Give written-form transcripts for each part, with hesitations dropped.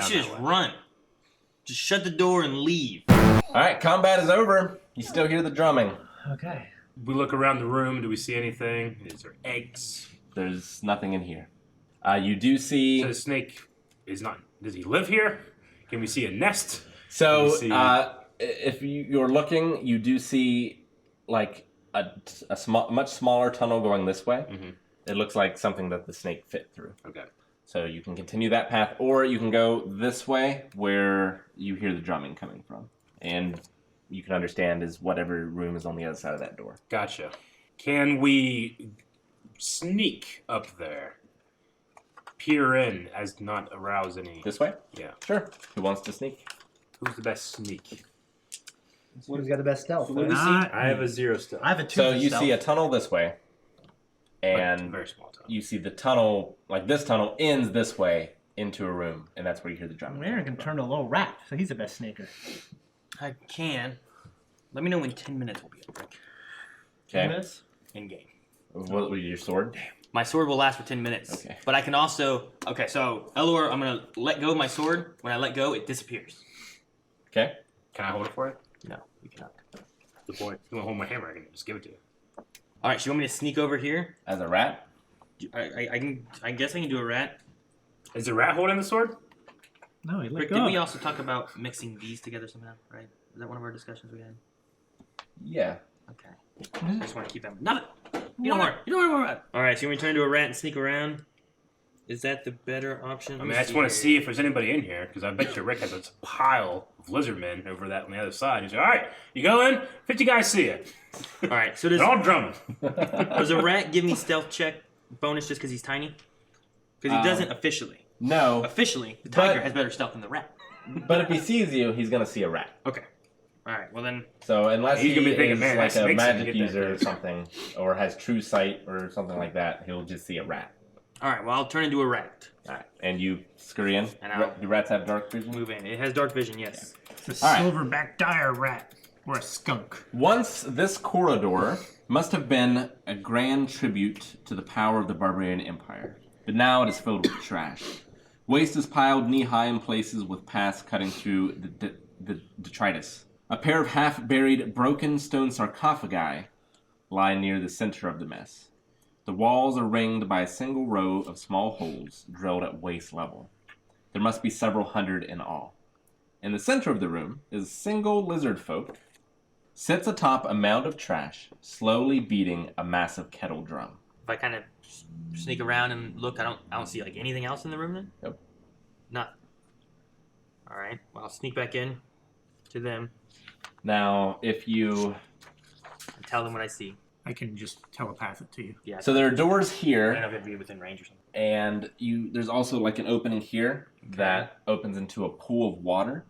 should just run. Just shut the door and leave. Alright, combat is over. You still hear the drumming. Okay. We look around the room. Do we see anything? Is there eggs? There's nothing in here. You do see... So the snake is not... Does he live here? Can we see a nest? So, if you're looking, you do see, like, a much smaller tunnel going this way. Mm-hmm. It looks like something that the snake fit through. Okay. So you can continue that path, or you can go this way where you hear the drumming coming from. And you can understand is whatever room is on the other side of that door. Gotcha. Can we sneak up there? Peer in as not arouse any... This way? Yeah. Sure. Who wants to sneak? Who's the best sneak? Who's got the best stealth? I have a 0 stealth. I have a 2 So you stealth. see a tunnel this way, and Like, very small tunnel. you see the tunnel, like this tunnel ends this way into a room, and that's where you hear the drumming. Aaron can turn to a little rat, so he's the best sneaker. I can. Let me know when 10 minutes will be up. Okay. In game. What was your sword? My sword will last for 10 minutes. Okay. But I can also... Okay, so, Elor, I'm going to let go of my sword. When I let go, it disappears. Okay. Can I hold it for you? No, you cannot. The point. You want to hold my hammer? I can just give it to you. All right, so you want me to sneak over here? As a rat? I guess I can do a rat. Is the rat holding the sword? No, he let Rick, go. did we also talk about mixing these together somehow, right? Is that one of our discussions we had? Yeah. Okay. I just want to keep that. Not You don't worry about it. All right, so you want me to turn into a rat and sneak around? Is that the better option? I mean, I just want to see if there's anybody in here, because I bet you Rick has a pile of lizard men over that on the other side. He's like, all right, you go in, 50 guys see you. All right, so They're all drumming. does a rat give me stealth check bonus just because he's tiny? Because he doesn't officially. No. Officially, the tiger has better stealth than the rat. But if he sees you, he's going to see a rat. Okay. All right, well then... So unless He's he gonna be thinking, is "Man, like that a snake's gonna magic get that user or dude." something, or has true sight or something like that, he'll just see a rat. All right, well, I'll turn into a rat. All right. And you scurry in? And I'll- Do rats have dark vision? Move in. It has dark vision, yes. It's a All right. silverback dire rat. Or a skunk. Once this corridor must have been a grand tribute to the power of the barbarian empire, but now it is filled with trash. Waste is piled knee-high in places with paths cutting through the detritus. A pair of half-buried, broken stone sarcophagi lie near the center of the mess. The walls are ringed by a single row of small holes drilled at waist level. There must be several hundred in all. In the center of the room is a single lizard folk sits atop a mound of trash, slowly beating a massive kettle drum. If I kind of sneak around and look, I don't see like anything else in the room then? Nope. Nothing. All right. Well, I'll sneak back in to them Now, if you... and tell them what I see. I can just telepath it to you. Yeah. So there are doors I don't here, know if it'd be within range or something. and there's also like an opening here that opens into a pool of water.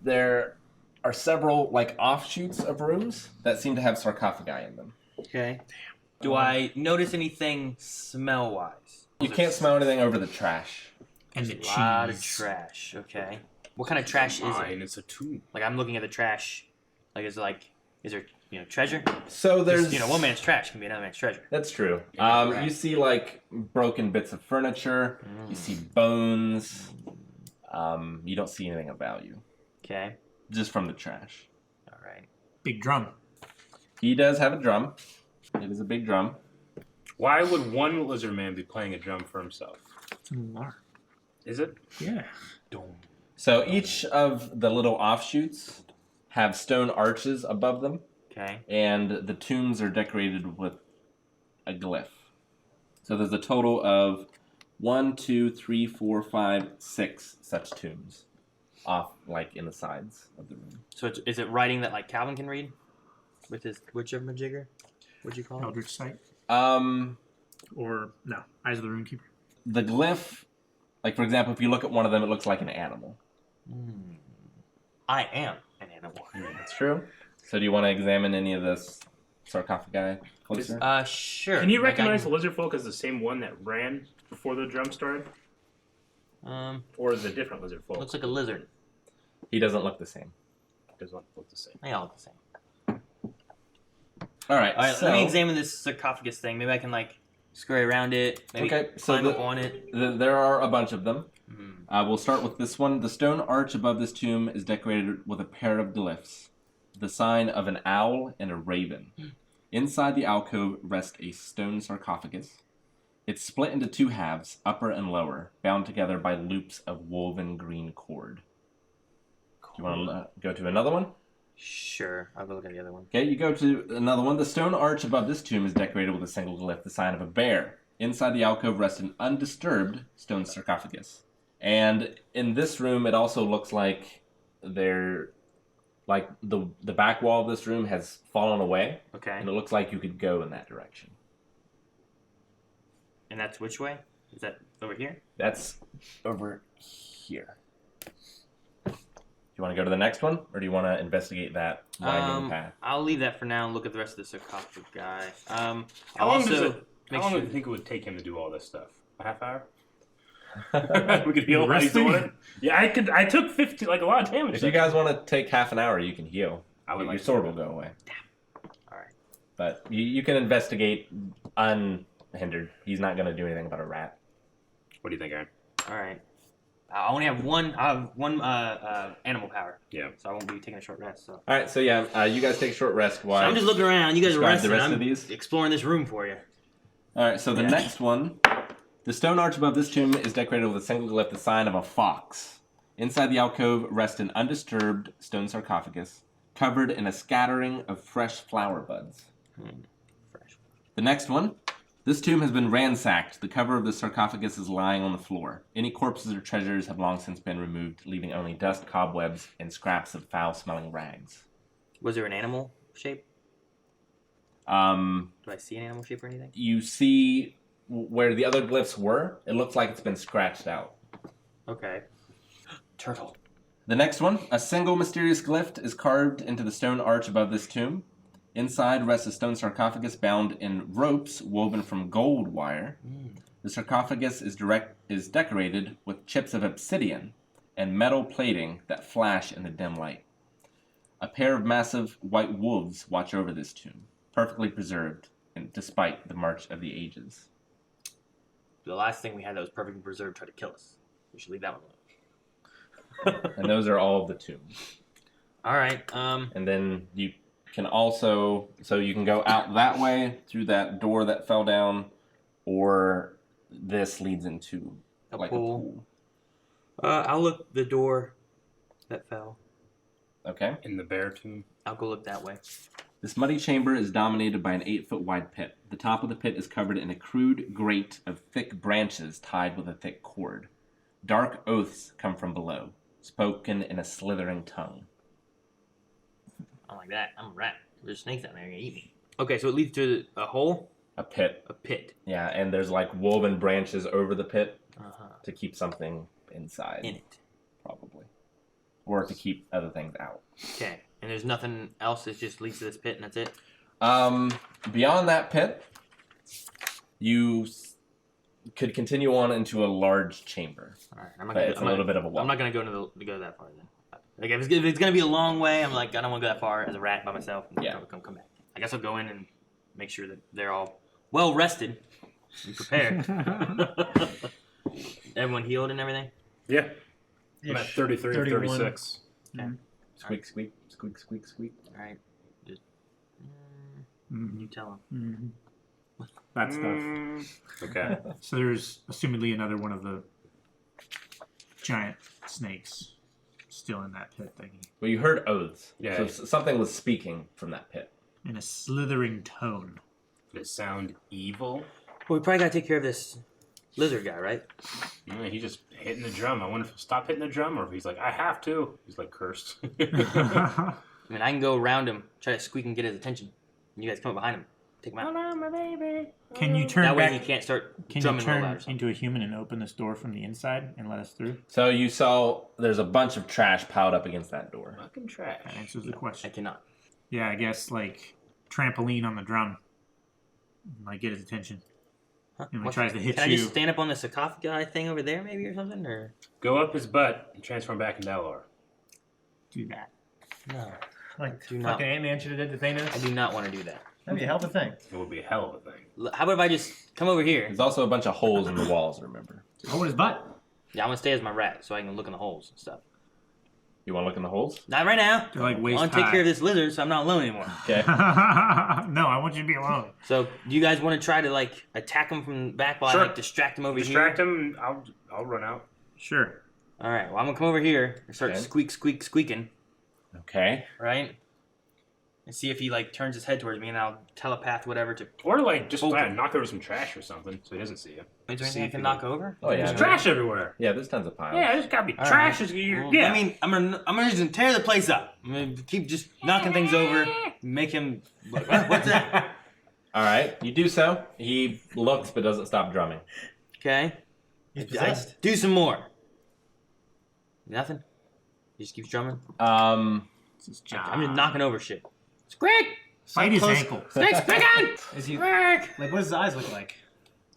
There are several like offshoots of rooms that seem to have sarcophagi in them. Okay. Do I notice anything smell-wise? You can't smell anything over the trash. And the A cheese. lot of trash. Okay. What kind of trash is Mine, it? it's a tomb. Like I'm looking at the trash. Like is there treasure? So there's 'Cause, one man's trash can be another man's treasure. That's true. Yeah, You see like broken bits of furniture. You see bones. You don't see anything of value, Okay. just from the trash. All right. Big drum. He does have a drum. It is a big drum. Why would one lizard man be playing a drum for himself? It's an alarm. Is it? Yeah. So each of the little offshoots have stone arches above them, Okay. and the tombs are decorated with a glyph. So there's a total of 1, 2, 3, 4, 5, 6 such tombs off, like in the sides of the room. So is it writing that like Calvin can read with his whatchamajigger? What'd you call it? Eldritch Sight. Or, no, Eyes of the Runekeeper. The glyph, like for example, if you look at one of them, it looks like an animal. I am an animal. That's true. So do you want to examine any of this sarcophagi closer? Sure. Can you Like, recognize the lizard folk as the same one that ran before the drum started? Or is it a different lizard folk? Looks like a lizard. He doesn't look the same. Does not look the same. They all look the same. All right, All right, so let me examine this sarcophagus thing. Maybe I can like scurry around it. Maybe Okay, so climb up on it. there are a bunch of them. We'll start with this one. The stone arch above this tomb is decorated with a pair of glyphs, the sign of an owl and a raven. Inside the alcove rests a stone sarcophagus. It's split into two halves, upper and lower, bound together by loops of woven green cord. Do you want to go to another one? Sure, I'll go look at the other one. Okay, you go to another one. The stone arch above this tomb is decorated with a single glyph, the sign of a bear. Inside the alcove rests an undisturbed stone sarcophagus. And in this room, it also looks like the back wall of this room has fallen away. Okay. And it looks like you could go in that direction. And that's which way? Is that over here? That's over here. Do you want to go to the next one, or do you want to investigate that winding path? I'll leave that for now and look at the rest of the sarcophagus guy. How long do you think it would take him to do all this stuff? A half hour? We could heal while he's doing it. Yeah, I took 50, a lot of damage. If you guys want to take half an hour, you can heal. Your sword will go away. Damn. All right. But you can investigate unhindered. He's not going to do anything about a rat. What do you think, Aaron? All right. I only have one animal power. Yeah. So I won't be taking a short rest. So. All right. So yeah, you guys take a short rest. So I'm just looking around. You guys are resting. The rest I'm of these. exploring this room for you. All right. So the next one, the stone arch above this tomb is decorated with a single glyph, the sign of a fox. Inside the alcove rests an undisturbed stone sarcophagus, covered in a scattering of fresh flower buds. Fresh. The next one. This tomb has been ransacked. The cover of the sarcophagus is lying on the floor. Any corpses or treasures have long since been removed, leaving only dust, cobwebs, and scraps of foul-smelling rags. Was there an animal shape? Do I see an animal shape or anything? You see where the other glyphs were. It looks like it's been scratched out. Okay. Turtle. The next one. A single mysterious glyph is carved into the stone arch above this tomb. Inside rests a stone sarcophagus bound in ropes woven from gold wire. The sarcophagus is decorated with chips of obsidian and metal plating that flash in the dim light. A pair of massive white wolves watch over this tomb, perfectly preserved, and despite the march of the ages. The last thing we had that was perfectly preserved tried to kill us. We should leave that one alone. And those are all of the tombs. All right. And then you can also, so you can go out that way through that door that fell down, or this leads into a pool. I'll look the door that fell. Okay. In the bear tomb. I'll go look that way. This muddy chamber is dominated by an 8-foot wide pit. The top of the pit is covered in a crude grate of thick branches tied with a thick cord. Dark oaths come from below, spoken in a slithering tongue. I don't like that. I'm a rat. There's snakes out there. They're going to eat me. Okay, so it leads to a hole? A pit. A pit. Yeah, and there's woven branches over the pit to keep something inside. In it. Probably. Or to keep other things out. Okay, and there's nothing else that just leads to this pit and that's it? Beyond that pit, you could continue on into a large chamber. All right, but it's a little bit of a walk. I'm not going to go that far then. Like if it's gonna be a long way, I'm like I don't want to go that far as a rat by myself. Yeah. Come back. I guess I'll go in and make sure that they're all well rested and prepared. Everyone healed and everything. Yeah. I'm at 33 or 36. Okay. Squeak, squeak, squeak, squeak, squeak. All right. Just you tell them. That stuff. Okay. So there's assumedly another one of the giant snakes still in that pit thingy. Well, you heard oaths. Yeah. So something was speaking from that pit. In a slithering tone. Did it sound evil? Well, we probably gotta take care of this lizard guy, right? Yeah, he's just hitting the drum. I wonder if he'll stop hitting the drum or if he's like, I have to. He's like cursed. I mean, I can go around him, try to squeak and get his attention. And you guys come up behind him. Take him out. Hello, my baby. Can you turn that way back? he can't start Can you drumming real loud turn or something. into a human and open this door from the inside and let us through? So you saw there's a bunch of trash piled up against that door. Fucking trash. That answers the I question. cannot. Yeah, I guess trampoline on the drum. Get his attention. Huh? And when he tries to hit Can you. I just stand up on the sarcophagi thing over there maybe or something? Or Go up his butt and transform back into Elor. Do that. no. Fucking Do not. Ant-Man should have did the Thanos. I do not want to do that. That'd be a hell of a thing. It would be a hell of a thing. How about if I just come over here? There's also a bunch of holes in the walls, remember? Oh, his butt. Yeah, I'm gonna stay as my rat so I can look in the holes and stuff. You want to look in the holes? Not right now. They're like I waist want to take high. care of this lizard so I'm not alone anymore. Okay. No, I want you to be alone. So, do you guys want to try to like attack him from the back while Sure. I like distract him over Distract here? him. I'll run out. Sure. All right. Well, I'm gonna come over here and start Okay. squeaking, Okay. right? And see if he like turns his head towards me, and I'll telepath whatever to. Or like just Bolt him. knock over some trash or something so he doesn't see you. Is there See anything I if can he knock will. over? Oh, yeah. There's trash everywhere. Yeah, there's tons of piles. Yeah, there's gotta be All trash. right. Yeah. Well, I'm gonna just tear the place up. I'm gonna keep just knocking things over, make him. What's that? All right, you do so. He looks but doesn't stop drumming. Okay. He's I possessed. do some more. Nothing. He just keeps drumming. It's his job. I'm just knocking over shit. Squeak! Fight his Close- ankle. Squeak! Squeaking! Is he Squeak! like? What does his eyes look like?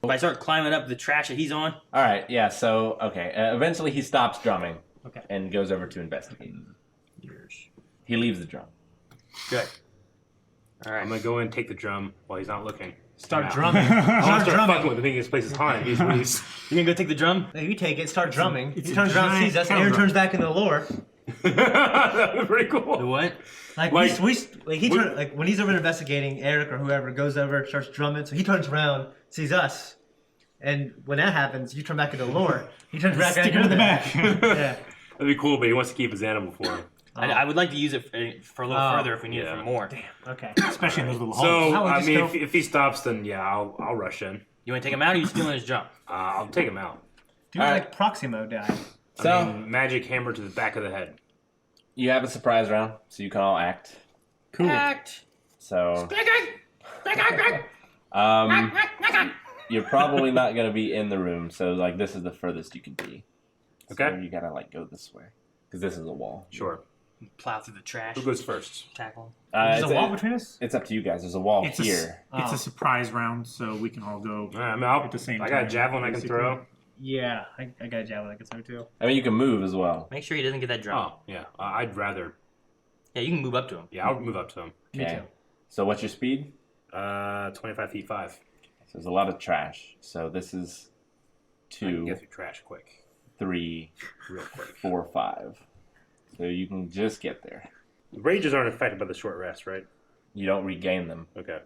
If I start climbing up the trash that he's on, All right, yeah. So okay, eventually he stops drumming. Okay. And goes over to investigate. years. He leaves the drum. Good. All right. I'm gonna go in and take the drum while he's not looking. Start Out. drumming. I want to Start start drumming. fucking with him, thinking this place is haunted. He's You gonna go take the drum? Hey, you take it. Start drumming. it's He a turns around, giant sees us. kettle Aaron drum. turns back into the lore. that was pretty The cool. what? Like, Like- like when he's over investigating, Eric or whoever goes over, starts drumming. So he turns around, sees us, and when that happens, you turn back into the lore. He turns back Stick him in the back. yeah. That'd be cool, but he wants to keep his animal for him. I would like to use it for a little Oh, further if we need it yeah. for more. Okay. Especially in those little holes. So How would I you mean, still- if he stops, then yeah, I'll rush in. You want to take him out, or you stealing his drum? I'll take him out. Do All right. like Proximo die. So I mean, magic hammer to the back of the head. you have a surprise round, so you can all act. Cool. Act. So um, you're probably not gonna be in the room. So like this is the furthest you can be. So Okay. you gotta like go this way because this is a wall. Sure. Plow through the trash. Who goes first? Tackle. There's It's, a wall between us? it's up to you guys. There's a wall It's here. It's Oh. a surprise round, so we can all go. All right, I mean, At the same I got a time, javelin I can basically. throw. Yeah, I got a javelin I can throw too. I mean, you can move as well. Make sure he doesn't get that drum. Oh, yeah. I'd rather. Yeah, you can move up to him. Yeah, I'll move up to him. Me Okay. too. So what's your speed? 25 feet 5. So there's a lot of trash. So this is I can 2, get through trash quick, 3, real quick. 4, 5. So you can just get there. Rages aren't affected by the short rest, right? You don't regain them. Okay.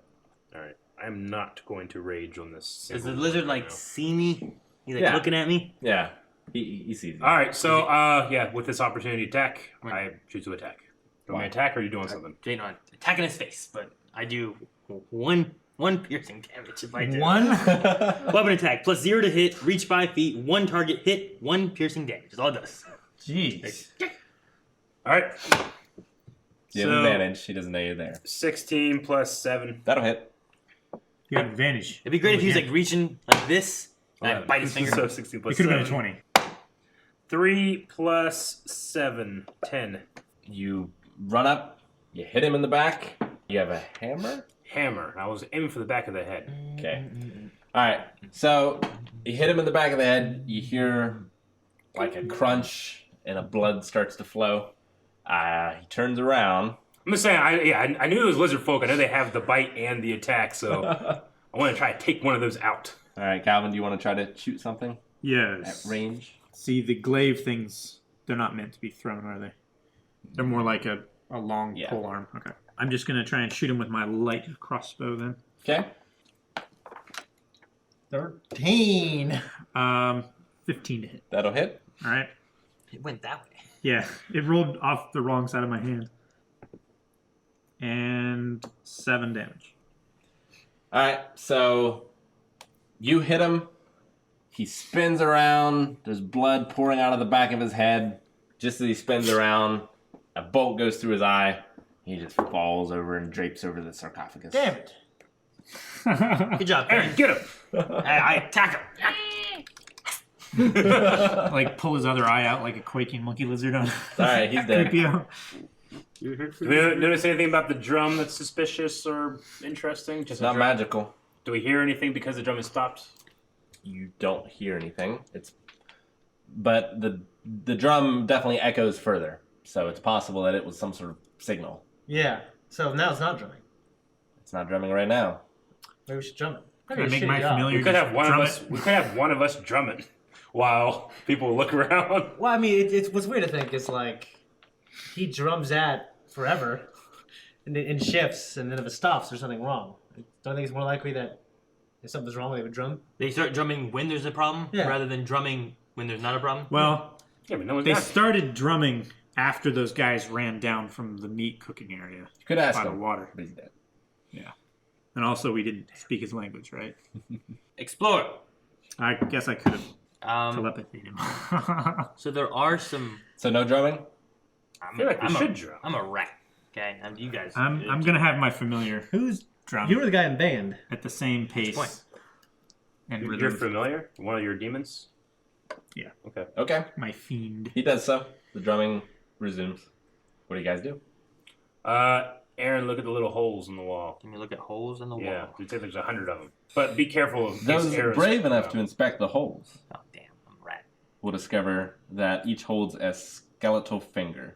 All right. I'm not going to rage on this. Does the single lizard one like right now. see me? He's like Yeah. looking at me. Yeah, he sees you. All right. So, yeah, with this opportunity attack, I choose to attack. Do you want me to attack, or are you doing something? You know, attacking his face, but I do one piercing damage if I do. One? Weapon attack plus 0 to hit, reach 5 feet, 1 target hit, 1 piercing damage. That's all it does. Jeez. All right. You have advantage. He doesn't know you're there. 16 plus 7. That'll hit. You have advantage. It'd be great if he was like reaching like this, and I 11. bite his finger. So 16 It plus could have been 7. a 20. 3 plus 7. 10. You run up. You hit him in the back. You have a hammer. Hammer. I was aiming for the back of the head. Okay. All right. So you hit him in the back of the head. You hear like a crunch, and a blood starts to flow. He turns around. I'm just saying, I knew it was lizard folk. I know they have the bite and the attack, so I want to try to take one of those out. All right, Calvin, do you want to try to shoot something at Yes. range? See, the glaive things, they're not meant to be thrown, are they? They're more like a long Yeah. pole arm. Okay. I'm just going to try and shoot him with my light crossbow then. Okay. 13. 15 to hit. That'll hit. All right. It went that way. Yeah, it rolled off the wrong side of my hand. And 7 damage. All right, so you hit him. He spins around. There's blood pouring out of the back of his head. Just as he spins around, a bolt goes through his eye. He just falls over and drapes over the sarcophagus. Damn it. Good job, Aaron, Aaron. get him! I attack him. Like pull his other eye out like a quaking monkey lizard on All right, he's dead. Creepio. Do we notice anything about the drum that's suspicious or interesting? Just It's a not drum? magical. Do we hear anything because the drum is stopped? You don't hear anything. But the drum definitely echoes further. So it's possible that it was some sort of signal. Yeah. So now it's not drumming. It's not drumming right now. Maybe we should drum it. Can I make my familiar We could just have one of drum us. it? We could have one of us drumming. while people look around. Well, I mean, it's what's weird to think is like he drums at forever in shifts, and then if it stops, there's something wrong. Don't you think it's more likely that if something's wrong, they would drum? They start drumming when there's a problem, Yeah. rather than drumming when there's not a problem. Well, Yeah, but no one's they got it. started drumming after those guys ran down from the meat cooking area You could ask by the him. water. But he's dead. And also, we didn't speak his language, right? Explore. I guess I could have Um, telepathied him. so there are some. So no drumming? I feel like we should drum. I'm a rat. Okay, and you guys. I'm gonna have my familiar, who's drumming You were the guy in band. at the same pace point. and You're rhythm. familiar? One of your demons? Yeah. Okay. Okay. My fiend. He does so. The drumming resumes. What do you guys do? Aaron, look at the little holes in the wall. Can you look at holes in the Yeah, wall? you'd say there's 100 of them. But be careful of Those these arrows. brave enough to inspect the holes Oh damn, I'm a rat. will discover that each holds a skeletal finger.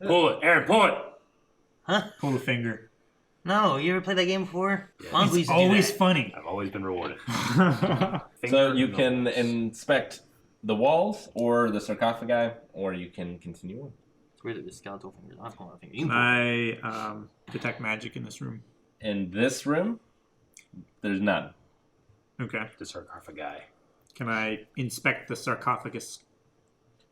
Pull it, Aaron, pull it. Huh? Pull the finger. No, you ever played that game before? Yeah. My uncle It's used to do always that. funny. I've always been rewarded. So Finger you in the can holes. inspect the walls or the sarcophagi, or you can continue on. It's weird that the skeletal fingers aren't pulling a finger. You Can can pull I detect magic in this room? In this room, there's none. Okay. The sarcophagi. Can I inspect the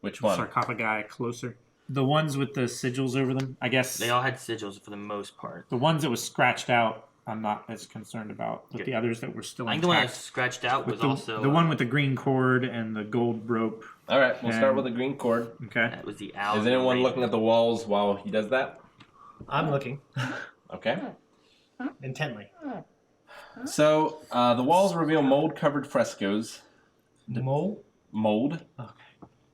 Which one? sarcophagi closer? The ones with the sigils over them, I guess. They all had sigils for the most part. The ones that was scratched out, I'm not as concerned about. But Good. the others that were still I think the one that was intact. scratched out With was the, also the one with the green cord and the gold rope. All right, we'll start And- with the green cord. Okay. that was the owl. Is anyone looking at the walls while he does that? I'm looking Okay. intently. So the walls reveal mold-covered frescoes, Mole? mold, Okay.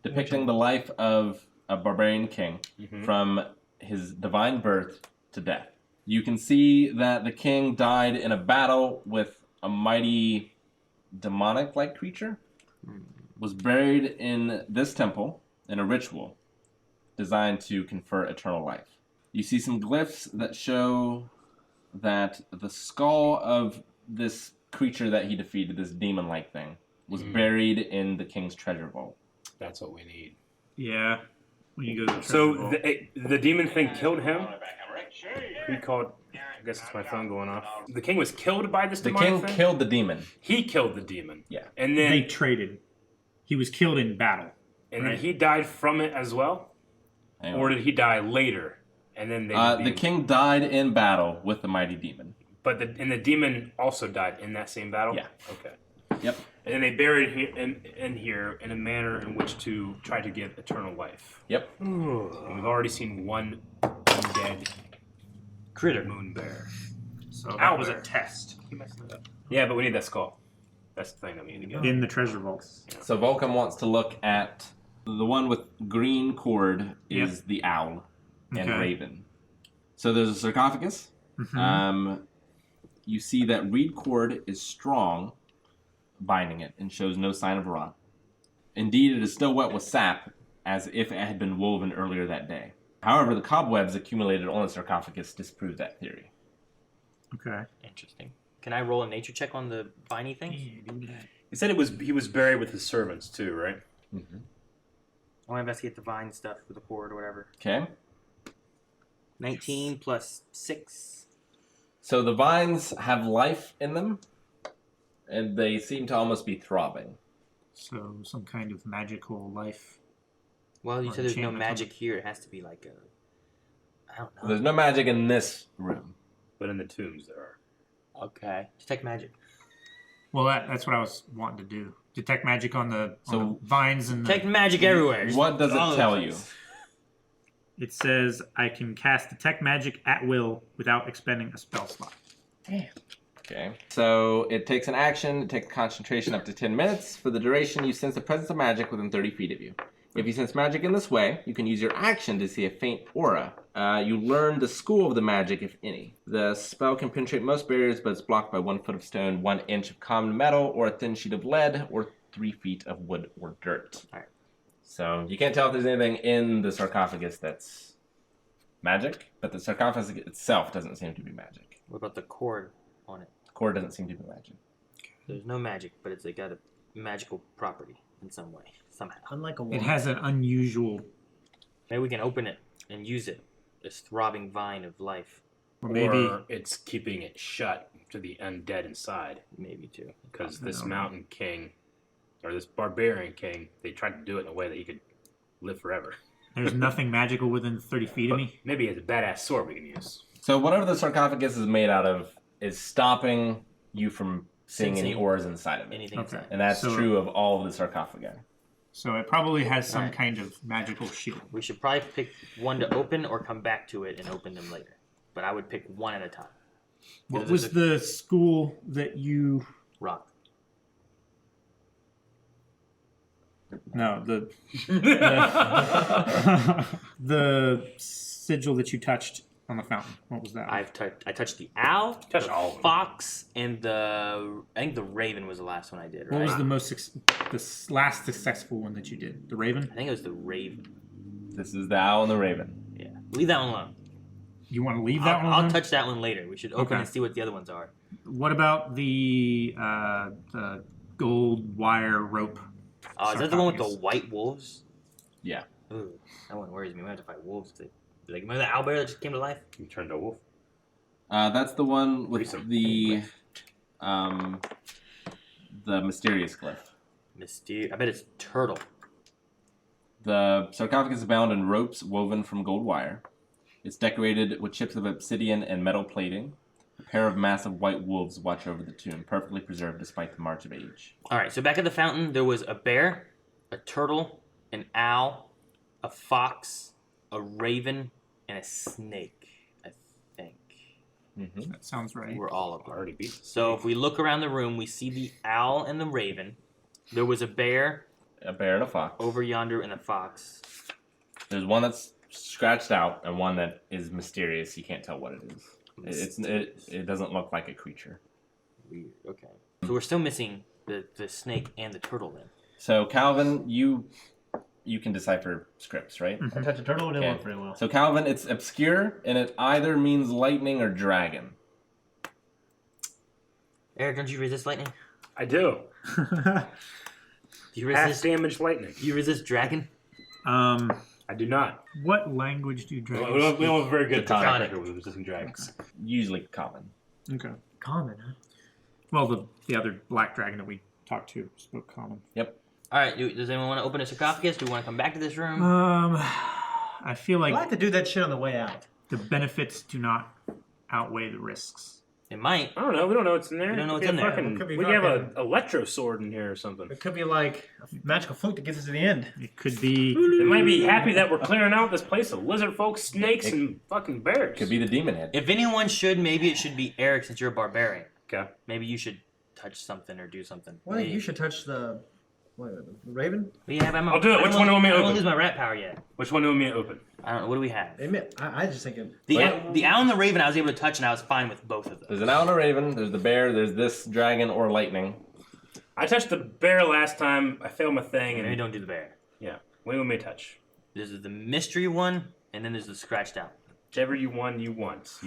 depicting the life of a barbarian king from his divine birth to death. You can see that the king died in a battle with a mighty demonic-like creature, was buried in this temple in a ritual designed to confer eternal life. You see some glyphs that show that the skull of this creature that he defeated, this demon-like thing, was buried in the king's treasure vault. That's what we need. Yeah. When you go to the So treasure vault. the demon thing killed him? He called... I guess it's my phone going off. The king was killed by this The demonic king thing? killed the demon. He killed the demon. Yeah. And then, They traded. He was killed in battle. and right. then he died from it as well? Hang on. Or did he die later? And then they... The king died in battle with the mighty demon. But the demon also died in that same battle? Yeah. Okay. Yep. And then they buried him in here in a manner in which to try to give eternal life. Yep. And we've already seen one undead critter. moon bear. So that Ow, was a bear. test. You messed it up. Yeah, but we need that skull. That's the thing that we need to get. In the treasure vaults. So Volcom wants to look at the one with green cord is the owl and Okay. raven. So there's a sarcophagus. You see that reed cord is strong, binding it, and shows no sign of rot. Indeed, it is still wet with sap, as if it had been woven earlier that day. However, the cobwebs accumulated on the sarcophagus disprove that theory. Okay. Interesting. Can I roll a nature check on the viney thing? He said he was buried with his servants too, right? I want to investigate the vine stuff with the cord or whatever. Okay? 19 plus 6. So the vines have life in them, and they seem to almost be throbbing. So some kind of magical life. Well, you Or said there's no enchantment. magic here. It has to be like a... I don't know. There's no magic in this room. But in the tombs there are. Okay. Detect magic. Well, that's what I was wanting to do. Detect magic on the So- vines and Detect magic everywhere. What does All it over tell the you? place. It says I can cast detect magic at will without expending a spell slot. Okay. So it takes an action, it takes concentration up to 10 minutes. For the duration, you sense the presence of magic within 30 feet of you. If you sense magic in this way, you can use your action to see a faint aura. You learn the school of the magic, if any. The spell can penetrate most barriers, but it's blocked by 1 foot of stone, 1 inch of common metal, or a thin sheet of lead, or 3 feet of wood or dirt. Alright. So you can't tell if there's anything in the sarcophagus that's magic, but the sarcophagus itself doesn't seem to be magic. What about the cord on it? The cord doesn't seem to be magic. There's no magic, but it's got a magical property in some way, somehow. Unlike a It wand. has an unusual, Maybe we can open it and use it. This throbbing vine of life. or maybe Or it's keeping it shut to the undead inside. Maybe too. Because I this don't know. mountain king, or this barbarian king, they tried to do it in a way that he could live forever. there's nothing magical within 30 feet of me. Maybe it's a badass sword we can use. So whatever the sarcophagus is made out of is stopping you from seeing any Sensing ores inside of it. Anything Okay. inside. And that's So- true of all of the sarcophagi. So it probably has some Alright. kind of magical shield. We should probably pick one to open or come back to it and open them later. But I would pick one at a time. What Because was there's the school that you... Rock. No, the the sigil that you touched on the fountain. What was that? I touched the owl, Touched the all of them. fox, and I think the raven was the last one I did. What Right? was the last successful one that you did? The raven? I think it was the raven. This is the owl and the raven. Yeah, leave that one alone. You want to leave that one I'll alone? touch that one later. We should open Okay. and see what the other ones are. What about the gold wire rope? Is that the one with the Sarcophagus. white wolves? Yeah. Ooh, that one worries me. We have to fight wolves. Remember the owlbear that just came to life? You turned to a wolf. That's the one with Recent. the mysterious glyph. I bet it's turtle. The sarcophagus is bound in ropes woven from gold wire. It's decorated with chips of obsidian and metal plating. A pair of massive white wolves watch over the tomb, perfectly preserved despite the march of age. All right, so back at the fountain, there was a bear, a turtle, an owl, a fox, a raven, and a snake, I think. Mm-hmm. That sounds right. We're all of them. Already beat. So if we look around the room, we see the owl and the raven. There was a bear A bear and a fox. over yonder and a fox. There's one that's scratched out and one that is mysterious. You can't tell what it is. It doesn't look like a creature. Weird. Okay. So we're still missing the snake and the turtle then. So Calvin, you can decipher scripts, right? I touched a turtle and it Okay. went very well. So Calvin, it's obscure and it either means lightning or dragon. Eric, don't you resist lightning? I do. Do you Half resist? damage lightning. Do you resist dragon? I do not. What language do We dragons don't have a very good track Draconic. record with resisting dragons. Usually common. speak? Okay. Common, huh? Well, the other black dragon that we talked to spoke common. All right. Does anyone want to open a sarcophagus? Do we want to come back to this room? I feel I like like to do that shit on the way out. the benefits do not outweigh the risks. It might. I don't know. We don't know what's in there. We don't know Could what's be in a there. fucking- It could be we could have fucking- an electro sword in here or something. It could be like a magical flute that gets us to the end. It could be. They might be happy that we're clearing out this place of lizard folk, snakes, and fucking bears. Could be the demon head. If anyone should, maybe it should be Eric since you're a barbarian. Okay. Maybe you should touch something or do something. Well, I think you should touch the raven. I'll do it. Which one do you want me to I don't open? lose my rat power yet. Which one do we want me to open? I don't know. What do we have? I just think it. The owl and the raven I was able to touch, and I was fine with both of them. There's an owl and a raven. There's the bear. There's this dragon or lightning. I touched the bear last time. I failed my thing. Maybe And don't do the bear. yeah. What do you want me to touch? There's the mystery one, and then there's the scratched out. Whichever you want. You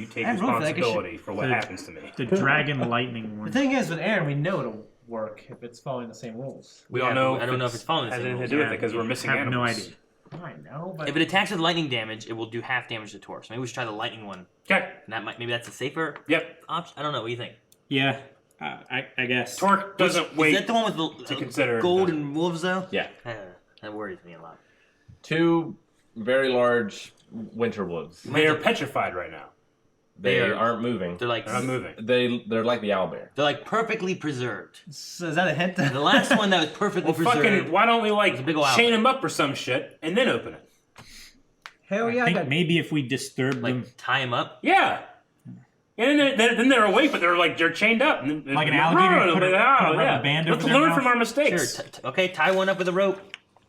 take I really think it responsibility for what The- happens to me. The dragon lightning The one. thing is, with Aaron, we know it'll work if it's following the same rules. We Yeah, don't know. I don't know if it's following the has same anything to rules. do with Yeah, it because we're missing I have no animals. idea. I know, but If it attacks with lightning damage, it will do half damage to Torch. Maybe we should try the lightning one. Okay. And maybe that's a safer Yep. option. I don't know. What do you think? Yeah, I guess. Torque doesn't wait. Is that the one with the to consider. gold and wolves though? Yeah. That worries me a lot. Two very large winter wolves. They are petrified right now. They They are- aren't moving. They're like They're not moving. They're like the owlbear. they're like perfectly preserved. so is that a hint? The last one that was perfectly Well, preserved. fucking. Why don't we It's a big ol' chain outfit. them up or some shit and then open it? Hell yeah! I I think got maybe if we disturb them, Like tie him up. Yeah. And then they're awake, but they're chained up. And Like an alligator, put a rubber band over Let's their learn mouth? from our Sure. mistakes. Okay, tie one up with a rope.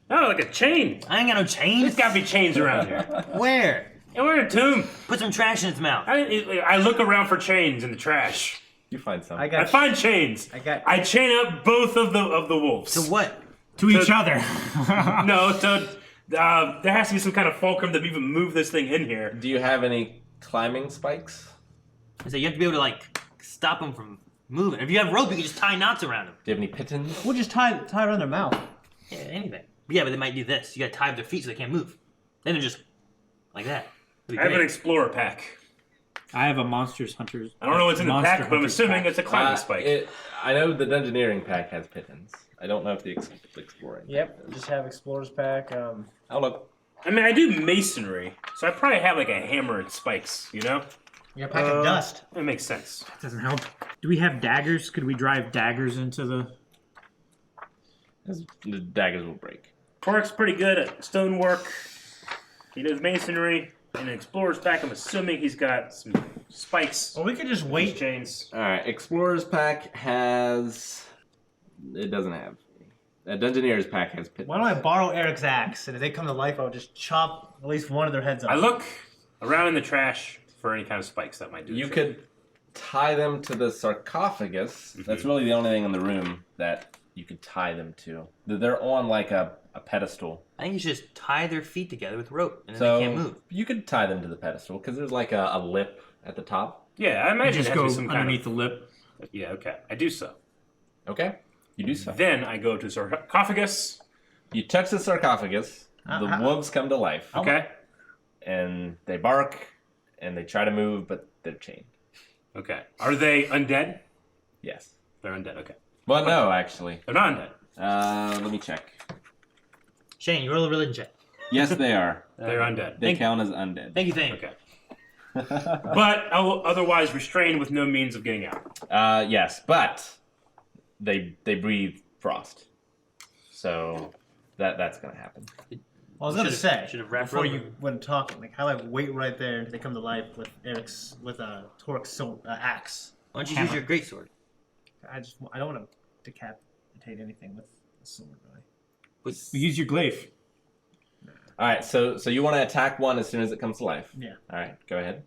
No, like a chain. I ain't got no There's chains. got to be chains around here. Where? And we're in a tomb. Put some trash in its mouth. I look around for chains in the trash. You find some. I I got find chains. I chain up both of the wolves. To what? to each other. No, there has to be some kind of fulcrum to even move this thing in here. Do you have any climbing spikes? So you have to be able to like stop him from moving. If you have rope, you can just tie knots around them. Do you have any pittons? We'll just tie around their mouth. Yeah, anything. Yeah, but they might do this. You gotta tie up their feet so they can't move. Then they're just like that. I have an explorer pack. I have a Monsters Hunters. I don't know what's in the Monster pack, but I'm Hunters assuming pack. it's a climbing spike. I know the Dungeoneering pack has pittons. I don't know if the Exploring. Yep, just have Explorer's Pack. Oh, look. I mean, I do masonry, so I probably have like a hammer and spikes, you know? You got a pack of dust. That makes sense. Doesn't help. Do we have daggers? Could we drive daggers into the... The daggers will break. Torque's pretty good at stonework. He does masonry. In an explorer's pack, I'm assuming he's got some spikes. Well, we could just wait. Chains. Alright, Explorer's pack has... It doesn't have. Dungeoneer's pack has pittons. Why don't I borrow Eric's axe, and if they come to life, I'll just chop at least one of their heads off. I look around in the trash for any kind of spikes that might do. You could tie them to the sarcophagus. That's really the only thing in the room that you could tie them to. They're on like a pedestal. I think you should just tie their feet together with rope, and then So they can't move. you could tie them to the pedestal because there's like a lip at the top. Yeah, I imagine Just it go has to be some underneath kind the lip. of. Yeah, okay. I do so. Okay, you do so. Then I go to sarcophagus. You touch the sarcophagus. The wolves come to life. Okay. And they bark, and they try to move, but they're chained. Okay. Are they undead? Yes. They're undead. Okay. Well, no, actually. They're not undead. Let me check. Shane, you roll a religion check. Yes, they are. They're undead. They count as undead. Thank you, thank you. Okay. But otherwise restrained with no means of getting out. Yes, but they breathe frost, so that's gonna happen. Well, I was gonna say should've wrapped before rope. you went talking, like how do I wait right there until they come to life with Torque's axe? Why don't you use your greatsword? I don't want to decapitate anything with a sword, really. Use your glaive. All right, so you want to attack one as soon as it comes to life. Yeah. All right, go ahead.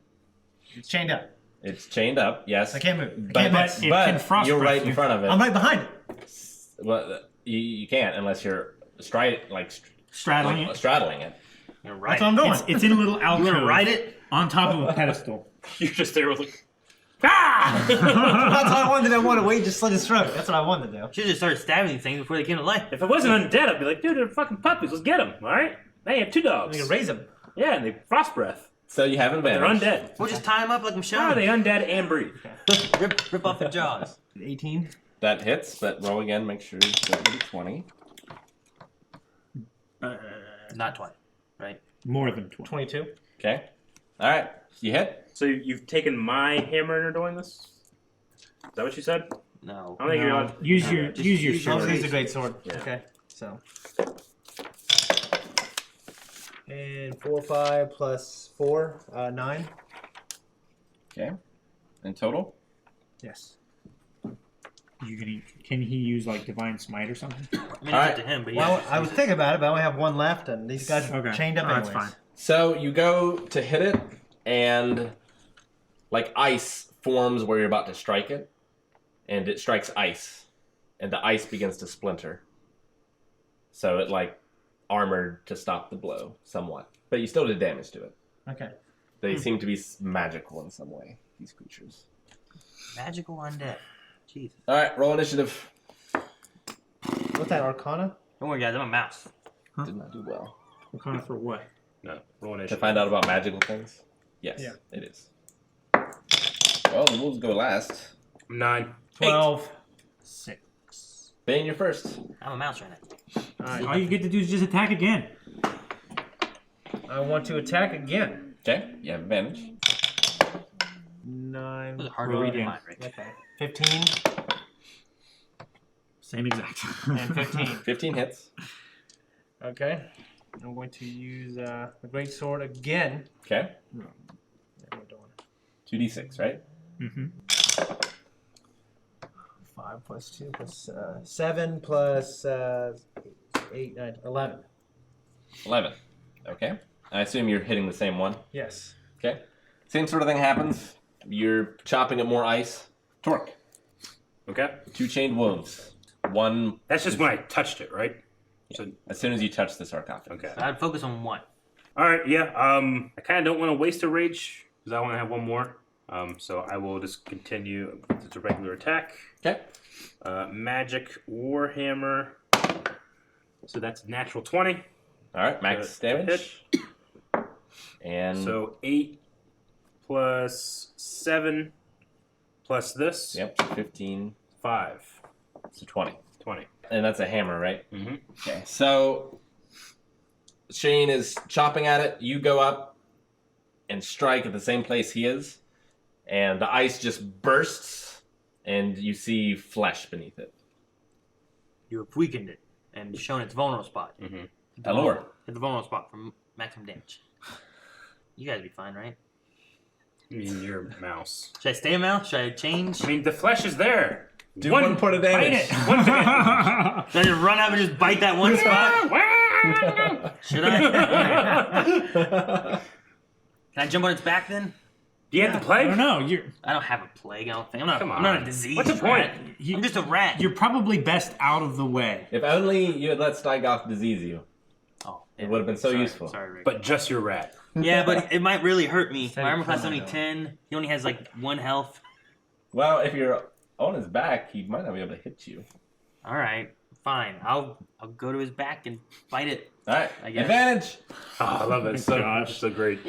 It's chained up. It's chained up. Yes. I can't move. But, miss. it can frost you're breath right in you. front of it. I'm right behind it. Well, you can't unless you're Straddling it. straddling it. You're right. That's what I'm doing. It's in a little You want to alcove ride it? on top of a pedestal. You're just there with like, ah! That's what I wanted. I want to wait, just slit his throat. That's what I wanted to do. Should have just started stabbing these things before they came to life. If it wasn't undead, I'd be like, dude, they're fucking puppies. Let's get them. All right. They have 2 dogs. We can raise him. Yeah, and they frost breath. So you have They're advantage. undead. We'll just tie them up like I'm How are showing. they undead and breathe? Rip off their jaws. 18. That hits, but roll again. Make sure it's 20. Not 20, right? More than 20. 22. Okay. All right. You hit. So you've taken my hammer and are doing this? Is that what you said? No. I don't think you're No. on. Use your use I'll sword. use the great sword. Yeah. Okay. So. And 4, 5 plus 4, 9. Okay. In total. Yes. Can he use like divine smite or something? I mean, it's All up to him, but yeah. Well, I was thinking about it, but I only have one left, and these guys are Okay. chained up Oh, that's anyways. fine. So you go to hit it, and like ice forms where you're about to strike it, and it strikes ice, and the ice begins to splinter. So it like armored to stop the blow somewhat, but you still did damage to it. Okay. They seem to be magical in some way. These creatures. Magical undead. Jesus. All right, roll initiative. What's that, Arcana? Don't worry, guys. I'm a mouse. Did not do well. Arcana for what? No, roll To initiative. find out about magical things. Yes, Yeah. it is. Well, the wolves go last. 9. 12. 6. Bane, you're first. I'm a mouse right now. Alright. All you get to do is just attack again. I want to attack again. Okay, you have advantage. 9. Those are hard to Roll read in again. mind, right? Okay. 15 Same exact. and 15. 15 hits. Okay. I'm going to use the great sword again. Okay. Yeah, we're doing 2d6, right? Mm-hmm. 5 plus 2 plus 7 plus 8, 9, 11. 11. Okay. I assume you're hitting the same one. Yes. Okay. Same sort of thing happens. You're chopping at more ice. Torque. Okay. 2 chained wolves. One. That's just when I touched it, right? So, As soon as you touch the sarcophagus. okay. So I'd focus on one. All right. Yeah. I kind of don't want to waste a rage because I want to have one more. So I will just continue. It's a regular attack. Okay. Magic Warhammer. So that's natural 20. All right, max damage. And So 8 plus 7 plus this. yep, 15. 5. So 20. 20. And that's a hammer, right? Mm-hmm. Okay. So Shane is chopping at it. You go up and strike at the same place he is, and the ice just bursts, and you see flesh beneath it. You have weakened it and shown its vulnerable spot. Mm-hmm. Allure. Hit the vulnerable spot for maximum damage. You guys be fine, right? I mean, your mouse. Should I stay a mouse? Should I change? I mean, the flesh is there. Do 1 point of damage. Should I just run up and just bite that one spot? Should I? Can I jump on its back then? Do you have the I plague? don't know. I don't have a plague. I don't think. I'm Come not a on. disease. What's the point? rat. I'm just a rat. You're probably best out of the way. If only you had let Stygoth disease you. Oh, It would have been so sorry, useful. Sorry, Rick. But just your rat. Yeah, but it might really hurt me. Save My armor class is Clement, only though. 10. He only has like 1 health. Well, if you're on his back, he might not be able to hit you. All right, fine. I'll go to his back and fight it. All right, I guess. advantage. Oh, I love it. It's so, Gosh. it's so great.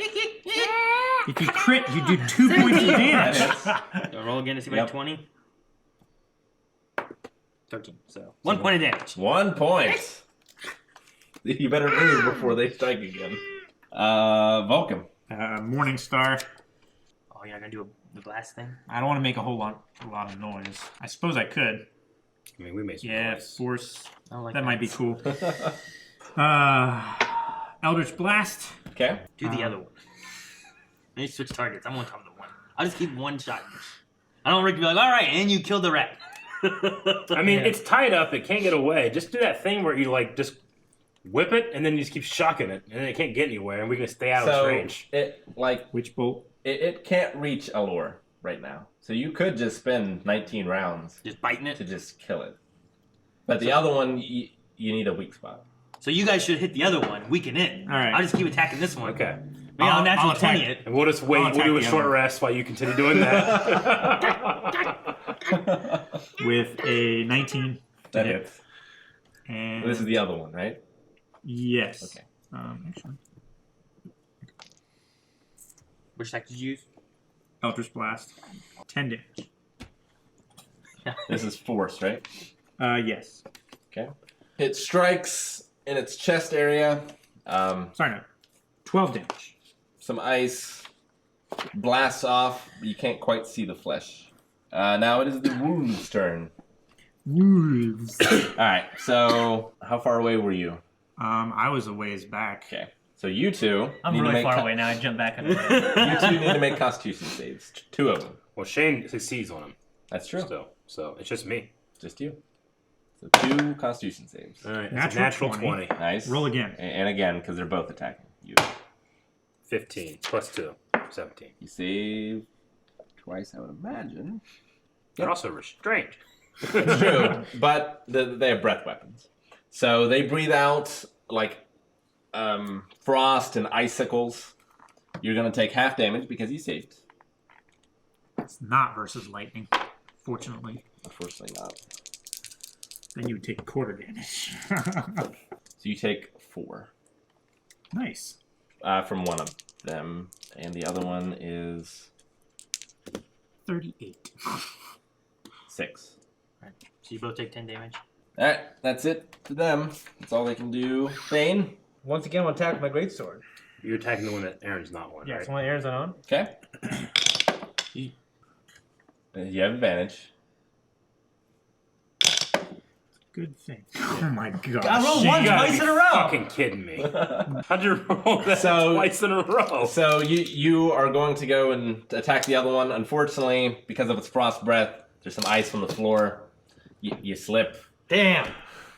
If you crit, you do 2 points of damage. Do I roll again to see if I Yep. get 20? 13. So 1 point of damage. 1 point. You better move before they strike again. Vulcan. Morning Star. Oh, you're not gonna do the blast thing? I don't want to make a lot of noise. I suppose I could. I mean, we made some Yeah, noise. force. I don't like That might be cool. Eldritch Blast. Okay. Do the other one. I need to switch targets. I'm on top of the one. I'll just keep one shot. I don't want Rick to be like, all right, and you killed the rat. I mean, it's tied up. It can't get away. Just do that thing where you, like, just whip it, and then you just keep shocking it, and then it can't get anywhere, and we can stay out of its So range. Witch Bolt. it can't reach Allure right now. So you could just spend 19 rounds Just biting to it. just kill it. But the other one, you need a weak spot. So you guys should hit the other one, weaken it. All right. I'll just keep attacking this one. Okay. Maybe I'll I'll natural attack 20 it. And we'll just wait. I'll We'll attack do a the short other. rest while you continue doing that. With a 19. That hit. hits. And This is the other one, right? yes. Okay. Actually, Which attack did you use? Eldritch Blast. 10 damage. This is force, right? Yes. Okay. It strikes in its chest area. Sorry, no. 12 damage. Some ice blasts off, but you can't quite see the flesh. Now it is the wolves' turn. Wolves. Alright, so how far away were you? I was a ways back. Okay. So you two I'm need to really make far away now. I jump back on it. You two need to make constitution saves. 2 of them. Well, Shane succeeds on him That's true. still, so it's just me. Just you. So 2 constitution saves. All right, Natural natural 20. 20. Nice. Roll again. And again, because they're both attacking you. 15 plus 2, 17. You save twice, I would imagine. They're also restrained. It's true, but they have breath weapons. So they breathe out like frost and icicles. You're going to take half damage because you saved. It's not versus lightning, fortunately. Unfortunately not. Then you would take quarter damage. So you take 4 Nice. from one of them. And the other one is 38. 6. Alright, so you both take 10 damage. Alright, that's it to them. That's all they can do. Thane? Once again, I'll attack with my greatsword. You're attacking the one that Aaron's not on, Yeah, right? it's one of Aaron's on. Okay. You have advantage. Good thing. Oh my god. I rolled You one gotta twice be in a row. Fucking kidding me. How'd you roll that So- twice in a row? So you are going to go and attack the other one. Unfortunately, because of its frost breath, there's some ice on the floor. You slip. Damn.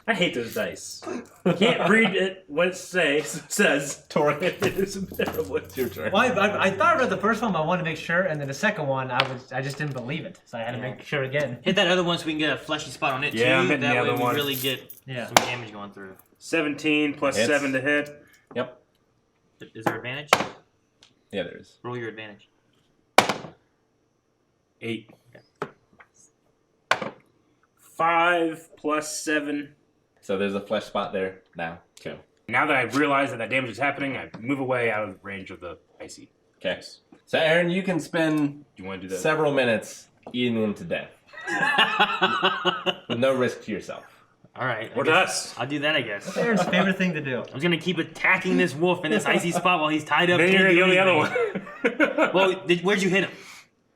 I hate those dice. You can't read it what it says. Torque. It is terrible. It's your turn. Well, I thought I read the first one, but I wanted to make sure, and then the second one, I just didn't believe it, so I had to make sure again. Hit that other one so we can get a fleshy spot on it too. Yeah, I'm hitting that the way other we one. really get Yeah. some damage going through. 17 plus Hits. 7 to hit. Yep. Is there advantage? Yeah, there is. Roll your advantage. 8. 5 plus 7. So there's a flesh spot there now. 2. Now that I realize that damage is happening, I move away out of range of the icy. Okay. So Aaron, you can spend Do you want to do that? several minutes eating them to death with no risk to yourself. All right. Or to us. I'll do that, I guess. That's Aaron's favorite thing to do. I was gonna keep attacking this wolf in this icy spot while he's tied up. Then can't you're do the other anything. one. Well, where'd you hit him?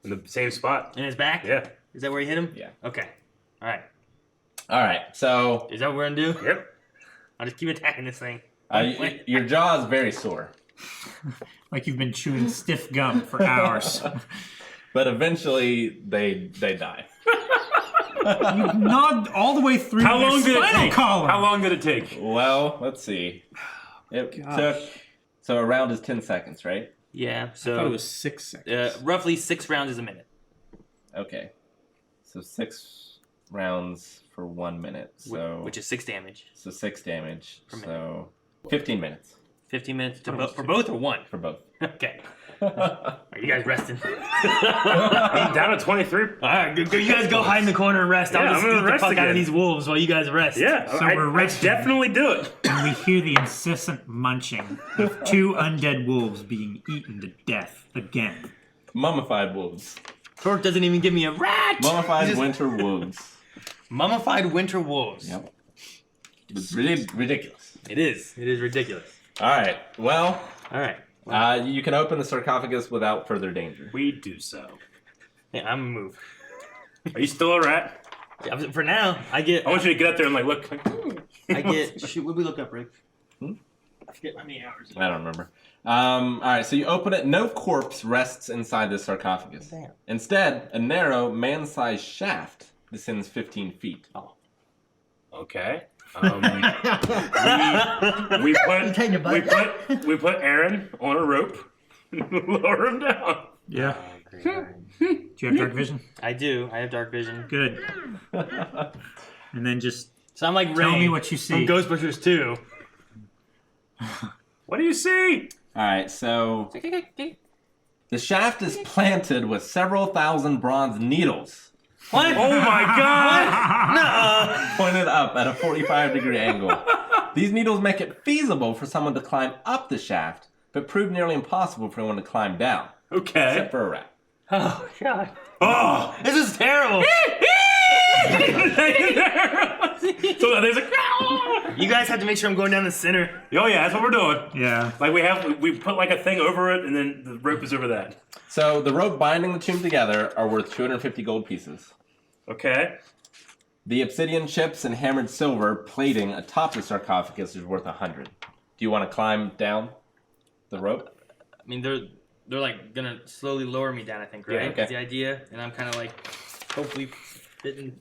In the same spot. In his back? Yeah. Is that where you hit him? Yeah. Okay. All right. All right. So Is that what we're gonna do? Yep. I'll just keep attacking this thing. your jaw is very sore, Like you've been chewing stiff gum for hours. but eventually they die. You gnawed all the way through How your long did it spinal take? column. How long did it take? Well, let's see. It took so a round is 10 seconds, right? Yeah. I thought it So was 6 seconds. roughly 6 rounds is a minute. Okay. So 6 rounds for 1 minute. So Which is 6 damage. 6 damage. Per minute. So 15 minutes 15 minutes for both or one? for both. Okay. Are you guys resting? I'm down to 23. All right, you guys go hide in the corner and rest. Yeah, I'll just I'm gonna eat the rest fuck out of again. these wolves while you guys rest. Yeah, So I we're resting. definitely do it. And we hear the incessant munching of 2 undead wolves being eaten to death again. Mummified wolves. Torch doesn't even give me a rat. Mummified winter wolves. Mummified winter wolves. Yep. It's really ridiculous. It is. It is ridiculous. All right. Well, All right. you can open the sarcophagus without further danger. We do so. Yeah, I'm gonna move. Are you still a rat? Yeah, for now, I get. I want you to get up there and look. I get. Shoot, what did we look up, Rick? I forget how many hours. I don't remember. All right, so you open it. No corpse rests inside the sarcophagus. Damn. Instead, a narrow, man-sized shaft descends 15 feet. Oh. Okay. We put Aaron on a rope and lower him down. Yeah. Do you have dark vision? I do. I have dark vision. Good. And then just So I'm like tell Ray me what you from see. Ghostbusters 2. What do you see? All right, so the shaft is planted with several thousand bronze needles What? Oh my god! Nuh-uh. pointed up at a 45-degree angle. These needles make it feasible for someone to climb up the shaft, but prove nearly impossible for anyone to climb down, Okay. except for a rat. Oh god. Oh! This is terrible. So there's a. You guys have to make sure I'm going down the center. Oh yeah, that's what we're doing. Yeah. Like we put like a thing over it, and then the rope is over that. So the rope binding the tomb together are worth 250 gold pieces. Okay. The obsidian chips and hammered silver plating atop the sarcophagus is worth 100. Do you want to climb down the rope? I mean, they're like gonna slowly lower me down. I think, right? Yeah, okay. That's the idea, and I'm kind of like, hopefully, fitting.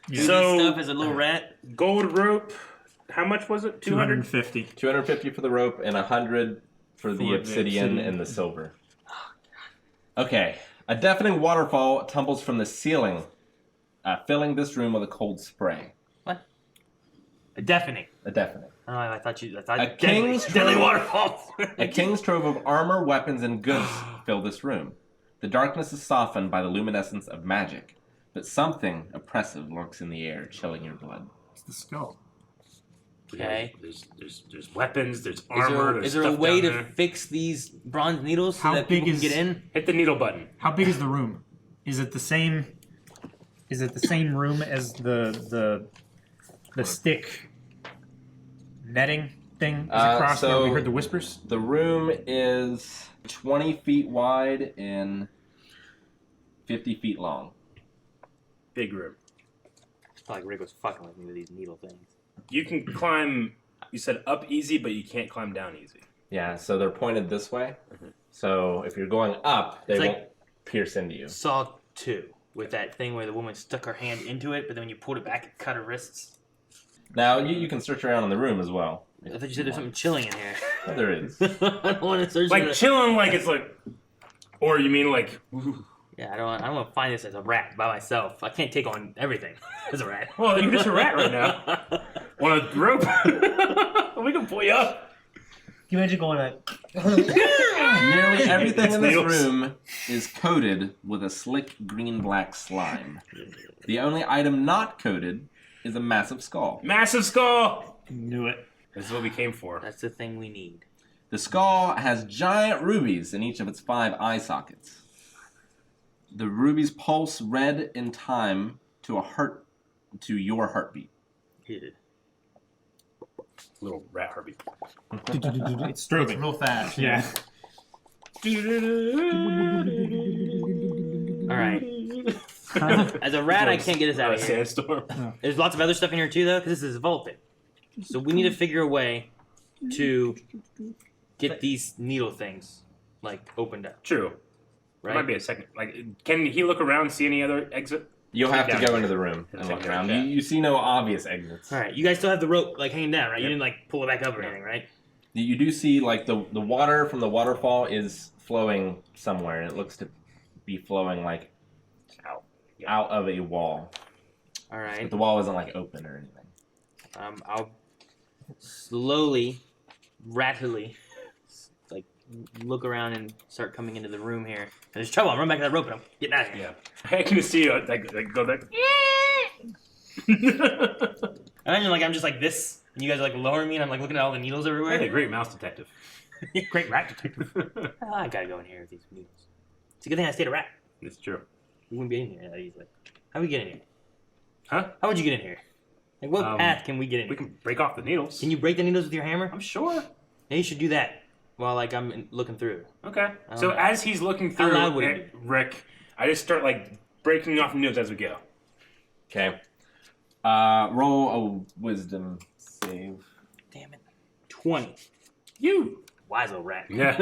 Yeah. So- stuff as a little rat. Gold rope. How much was it? 200. 250. 250 for the rope and 100 for the obsidian and the silver. Okay. A deafening waterfall tumbles from the ceiling, filling this room with a cold spray. What? A deafening. A deafening. Oh, I thought A deadly, king's deadly trove- waterfalls. A king's trove of armor, weapons, and goods fill this room. The darkness is softened by the luminescence of magic, but something oppressive lurks in the air, chilling your blood. It's the skull. Okay. There's weapons. There's armor. Is there a way to fix these bronze needles so How that big people can is- get in? Hit the needle button. How big is the room? Is it the same? Is it the same room as the stick netting thing is across where we so- heard the whispers? The room is 20 feet wide and 50 feet long. Big room. It's like Rick was fucking with me with these needle things. You can climb. You said up easy, but you can't climb down easy. Yeah, so they're pointed this way. So if you're going up, they It's won't like- pierce into you. Saw 2 with that thing where the woman stuck her hand into it, but then when you pulled it back, it cut her wrists. Now, you can search around in the room as well. I thought you said there's something chilling in here. Oh, there is. I don't want to search Like for chilling, like it's like. Or you mean like. Yeah, I don't want to find this as a rat by myself. I can't take on everything as a rat. Well, you're just a rat right now. On a rope. We can pull you up. you imagine going like... Nearly everything in this Needles. room is coated with a slick green-black slime. The only item not coated is a massive skull. Massive skull! Knew it. This is what we came for. That's the thing we need. The skull has giant rubies in each of its 5 eye sockets. The rubies pulse red in time to your heartbeat. Yeah. Little rat heartbeat. It's strobing. Real fast. Yeah. All right. As a rat, I can't get us out of here. Sandstorm. There's lots of other stuff in here too, though, because this is vaulted. So we need to figure a way to get these needle things like opened up. True. There Right? might be a second. Like, can he look around and see any other exit? You'll have to Yeah. go into the room and look around. You see no obvious exits. All right. You guys still have the rope like hanging down, right? You Yep. didn't like pull it back up or anything, right? You do see like the water from the waterfall is flowing somewhere, and it looks to be flowing like out of a wall. All right. But the wall isn't like open or anything. I'll slowly, rattily, like look around and start coming into the room here. And there's trouble. I'm running back to that rope and I'm getting out of here. Yeah. I can just see you like go there. Imagine like I'm just like this, and you guys are like lowering me, and I'm like looking at all the needles everywhere. Hey, great mouse detective. Great rat detective. Oh, I gotta go in here with these needles. It's a good thing I stayed a rat. It's true. We wouldn't be in here that easily. How we get in here? Huh? How would you get in here? Like what path can we get in? We can break off the needles. Can you break the needles with your hammer? I'm sure. Yeah, you should do that while like I'm looking through. Okay. So know. as he's looking How through, loud would it Rick, I just start like breaking off the needles as we go. Okay. Roll a wisdom save. Damn it. 20. You. Wise old rat. Yeah.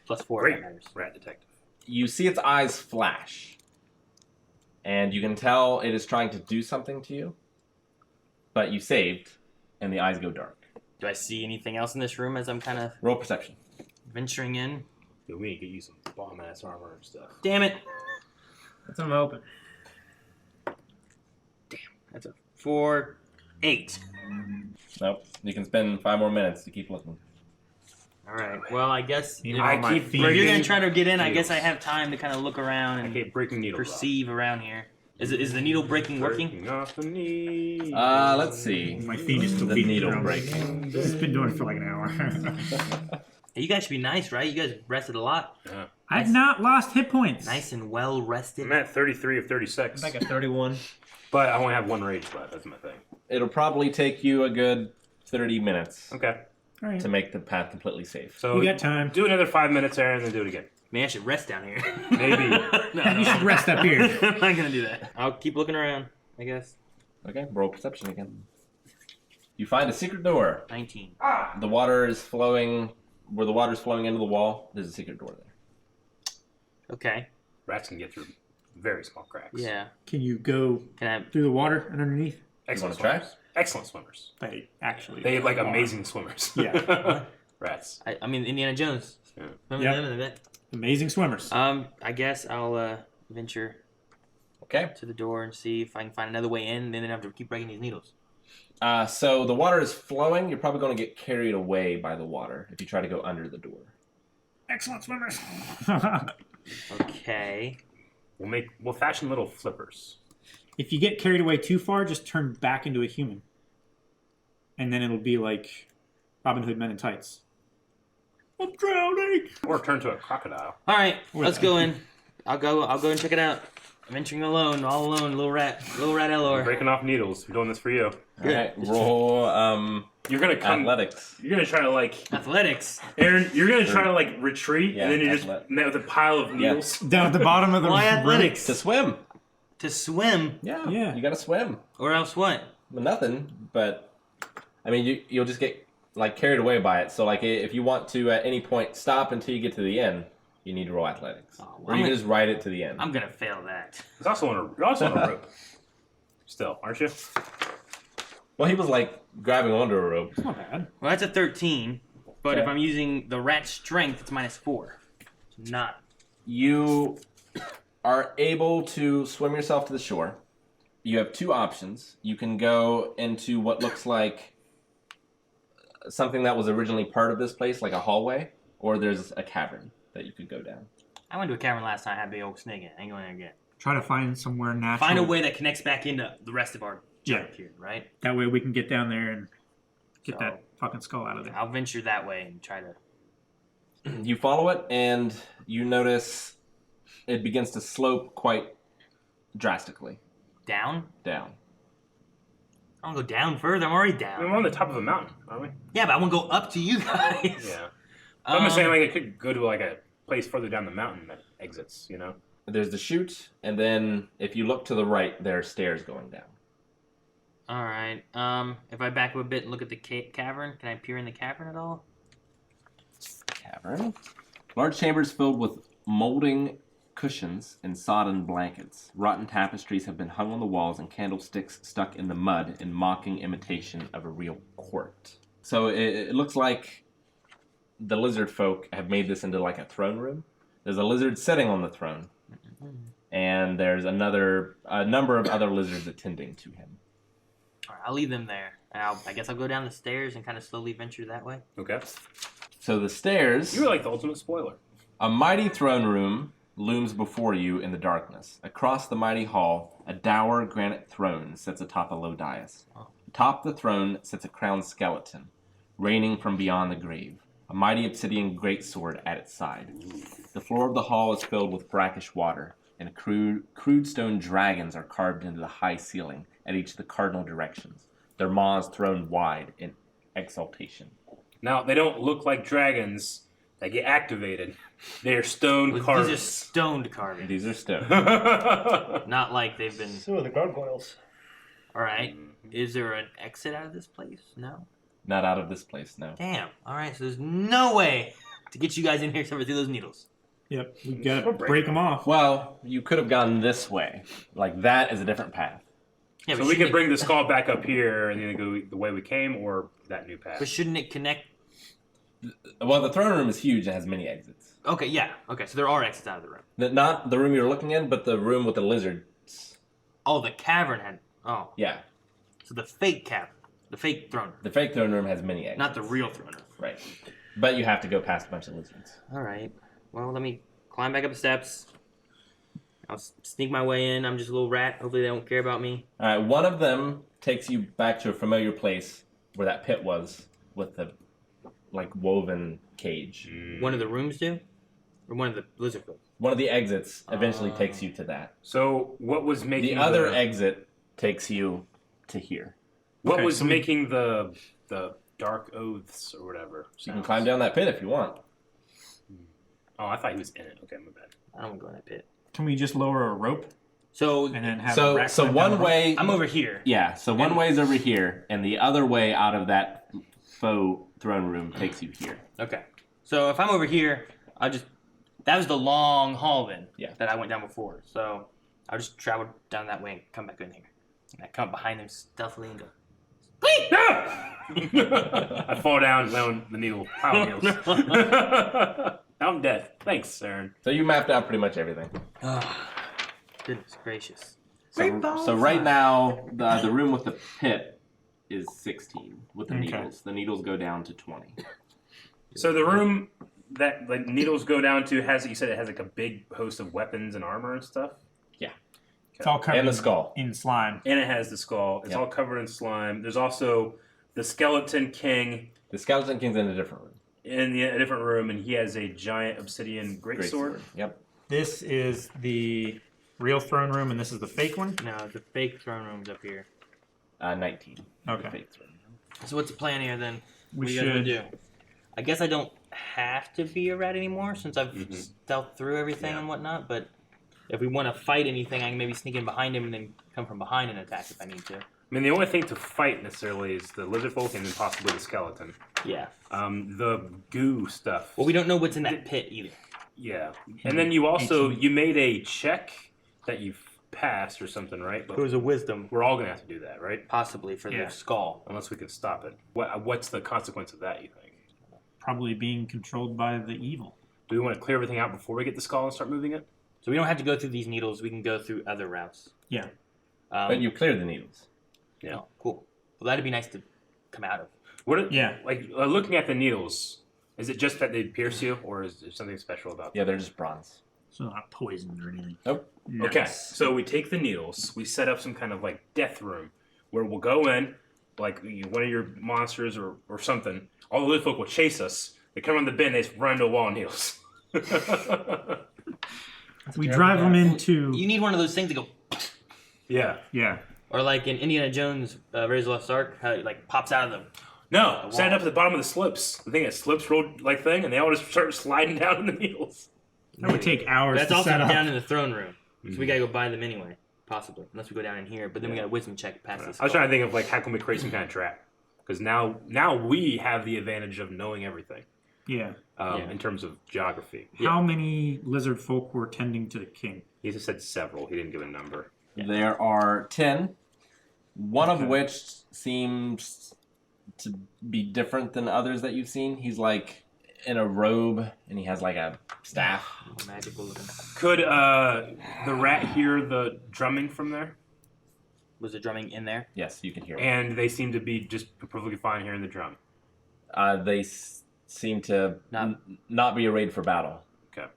Plus 4. Great That matters. rat detective. You see its eyes flash, and you can tell it is trying to do something to you, but you saved, and the eyes go dark. Do I see anything else in this room as I'm kind of Roll perception. venturing in? Yo, we need to get you some bomb ass armor and stuff. Damn it. That's them open. That's a 4, 8. Nope. You can spend 5 more minutes to keep looking. All right. Well, I guess You if, know, I my keep if feet- you're breaking gonna try to get in, I guess I needles. have time to kind of look around I and keep breaking needles. perceive around here. Is the needle breaking working? Breaking off the needles. Let's see. My feet is still The beating needle around. breaking. It's been doing it for like an hour. Hey, you guys should be nice, right? You guys rested a lot. Yeah. I've not lost hit points. Nice and well rested. I'm at 33 of 36. I'm back at 31. But I only have 1 rage left. That's my thing. It'll probably take you a good 30 minutes Okay. All right. to make the path completely safe. So We got time. do another 5 minutes there and then do it again. Maybe I should rest down here. Maybe. No, You should rest up here. I'm not gonna do that. I'll keep looking around, I guess. Okay, roll perception again. You find a secret door. 19. The water is flowing. Where the water is flowing into the wall, there's a secret door there. Okay. Rats can get through very small cracks. Yeah. Can you go Can I? through the water and underneath? Excellent You wanna swimmers. Excellent swimmers. They actually. They like are. amazing swimmers. Yeah. Rats. I mean, Indiana Jones. Yeah. Remember Yep. them in the bit? Amazing swimmers. I guess I'll venture Okay. to the door and see if I can find another way in, and then I have to keep breaking these needles. So the water is flowing. You're probably going to get carried away by the water if you try to go under the door. Excellent swimmers. Okay. We'll fashion little flippers. If you get carried away too far, just turn back into a human. And then it'll be like Robin Hood Men in Tights. I'm drowning. Or turn to a crocodile. All right. Where Let's the- go in. I'll go and check it out. I'm venturing alone, all alone, little rat Elor. Breaking off needles. We're doing this for you. All right. Roll You're gonna come. athletics. You're gonna try to like, Athletics. Aaron. You're gonna try to like retreat, Yeah, and then you're just athletic. met with a pile of needles. Down at the bottom of the Why room. athletics? To swim. To swim, Yeah. Yeah. You got to swim. or else what? Well, nothing. But I mean, you'll just get like carried away by it. So like, if you want to at any point stop until you get to the end, you need to roll athletics, Oh, or you can just ride it to the end. I'm gonna fail that. You're also on a rope. Still, aren't you? Well, he was like grabbing onto a rope. It's not bad. Well, that's a 13, but Okay. if I'm using the rat strength, it's -4. It's not. You are able to swim yourself to the shore. You have 2 options. You can go into what looks like something that was originally part of this place, like a hallway, or there's a cavern that you could go down. I went to a cavern last night. I had a big old snake in it. I ain't going there again. Try to find somewhere natural. Find a way that connects back into the rest of our junk here, right? That way we can get down there and get So, that fucking skull out of there. I'll venture that way and try to... You follow it, and you notice it begins to slope quite drastically Down? down. I want to go down further. I'm already I down. mean, we're on the top of a mountain, aren't we? Yeah, but I want to go up to you guys. Yeah. I'm just saying, like, it could go to, like, a place further down the mountain that exits, you know? There's the chute, and then if you look to the right, there are stairs going down. All right. If I back up a bit and look at the cavern, can I peer in the cavern at all? Cavern. Large chambers filled with molding cushions and sodden blankets. Rotten tapestries have been hung on the walls and candlesticks stuck in the mud in mocking imitation of a real court. So it looks like the lizard folk have made this into like a throne room. There's a lizard sitting on the throne, and there's a number of other lizards attending to him. All right, I'll leave them there. And I guess I'll go down the stairs and kind of slowly venture that way. Okay. So the stairs, You were like the ultimate spoiler. a mighty throne room looms before you in the darkness. Across the mighty hall, a dour granite throne sits atop a low dais. Atop the throne sits a crowned skeleton, reigning from beyond the grave, a mighty obsidian greatsword at its side. The floor of the hall is filled with brackish water, and crude stone dragons are carved into the high ceiling at each of the cardinal directions, their maws thrown wide in exultation. Now, they don't look like dragons that get activated. They are stone These are carvings. stoned carvings. These are stone. Not like they've been... So are the gargoyles. All right. Is there an exit out of this place? No? Not out of this place, no. Damn. All right, so there's no way to get you guys in here except for through those needles. Yep, we gotta break them off. Well, you could have gone this way. Like, that is a different path. Yeah, So but we shouldn't could bring the skull back up here and then go the way we came, or that new path. But shouldn't it connect? Well, the throne room is huge and has many exits. Okay, yeah. Okay, so there are exits out of the room. Not the room you're looking in, but the room with the lizards. Oh, the cavern had... Oh. Yeah. So the fake cavern. The fake throne room. The fake throne room has many exits. Not the real throne room. Right. But you have to go past a bunch of lizards. All right. Well, let me climb back up the steps. I'll sneak my way in. I'm just a little rat. Hopefully they don't care about me. All right, one of them takes you back to a familiar place where that pit was with the, like, woven cage. One of the rooms do? Or one of the lizard folk? One of the exits eventually takes you to that. So what was making The other exit takes you to here. What Okay, was so we- making the dark oaths or whatever? So you can climb down that pit if you want. Oh, I thought he was in it. Okay, my bad. I don't want to go in that pit. Can we just lower a rope So and then have a So rack so climb down the one rope? way I'm over here. Yeah, so one way is over here, and the other way out of that faux throne room takes you here. Okay. So if I'm over here, I'll just... That was the long hall then. Yeah. That I went down before. So I'll just travel down that way and come back in here. And I come up behind them stealthily and go... I fall down the needle. Power needles. I'm dead. Thanks, Aaron. So you mapped out pretty much everything. Oh, goodness gracious. So right now, the room with the pit is 16 with the Okay. needles. The needles go down to 20. So the room that the needles go down to has, you said it has like a big host of weapons and armor and stuff? It's all covered And the skull. in slime. And it has the skull. It's Yep. all covered in slime. There's also the Skeleton King The Skeleton King's in a different room. in a different room, and he has a giant obsidian Great greatsword. sword. Yep. This is the real throne room, and this is the fake one. No, the fake throne room's up here. 19. Okay. The fake throne. So what's the plan here then? We What do you guys wanna should. do? I guess I don't have to be a rat anymore since I've stealthed through everything Yeah. and whatnot, but if we want to fight anything, I can maybe sneak in behind him and then come from behind and attack if I need to. I mean, the only thing to fight necessarily is the lizard folk and then possibly the skeleton. Yeah. The goo stuff. Well, we don't know what's in that pit either. Yeah. And then you also, you made a check that you passed or something, right? But a wisdom. we're all going to have to do that, right? Possibly for Yeah. the skull. Unless we can stop it. What's the consequence of that, you think? Probably being controlled by the evil. Do we want to clear everything out before we get the skull and start moving it? So we don't have to go through these needles. We can go through other routes. Yeah. But you cleared the needles. Oh, cool. Well, that'd be nice to come out of. Looking at the needles, is it just that they pierce you, or is there something special about them? Yeah, they're just bronze. So not poisoned or anything. Nope. Okay, Nice. so we take the needles, we set up some kind of like death room where we'll go in, like one of your monsters or something. All the little folk will chase us. They come around the bend, they just run into a wall of needles. We drive them into. You need one of those things to go. Yeah. Yeah. Or like in Indiana Jones, Raiders of the Lost Ark, how it like pops out of them. No, stand up at the bottom of the slips. The thing that slips rolled like thing, and they all just start sliding down in the needles. That would take hours That's to also set up. down in the throne room. So we gotta go buy them anyway, possibly, unless we go down in here. But then we got a wisdom check past this. I was trying to think of like how can we create some kind of trap? Because now we have the advantage of knowing everything. Yeah. In terms of geography. How many lizard folk were tending to the king? He just said several. He didn't give a number. Yeah. There are 10, one of which seems to be different than others that you've seen. He's like in a robe, and he has like a staff. Magical looking. Could the rat hear the drumming from there? Was the drumming in there? Yes, you can hear it. And they seem to be just perfectly fine hearing the drum. They seem to not be arrayed for battle. Okay.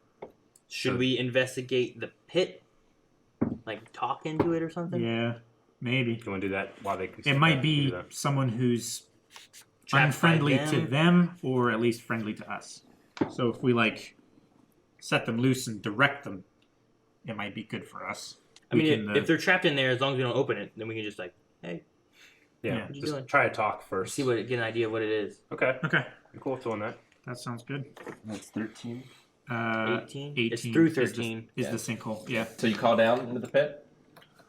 Should we investigate the pit? Like talk into it or something? Yeah, maybe. Do you want to do that while they can It might be someone who's Trapped by unfriendly them. to them, or at least friendly to us. So if we like set them loose and direct them, it might be good for us. I mean, We can, if they're trapped in there, as long as we don't open it, then we can just like, hey, Yeah, what you just doing? try to talk first. get an idea of what it is. Okay. okay, I'm cool with doing that. that sounds good. That's 13. 18? 18 It's through is the- 13. Is the sinkhole? Yeah. So you call down into the pit?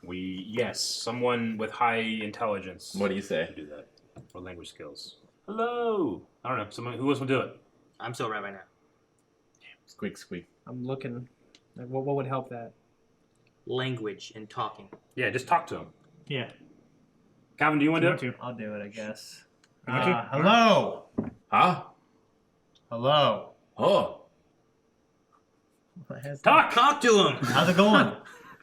Yes, someone with high intelligence. What do you to say? do that? Or language skills. Hello. I don't know. Someone who else will do it? I'm so right by now. Squeak, squeak. I'm looking. Like, what would help that? Language and talking. Yeah, just talk to him. Yeah. Calvin, do you want to do it? I'll do it, I guess. You want to? Hello. Huh? Hello. Oh. What has- Talk to him. How's it going?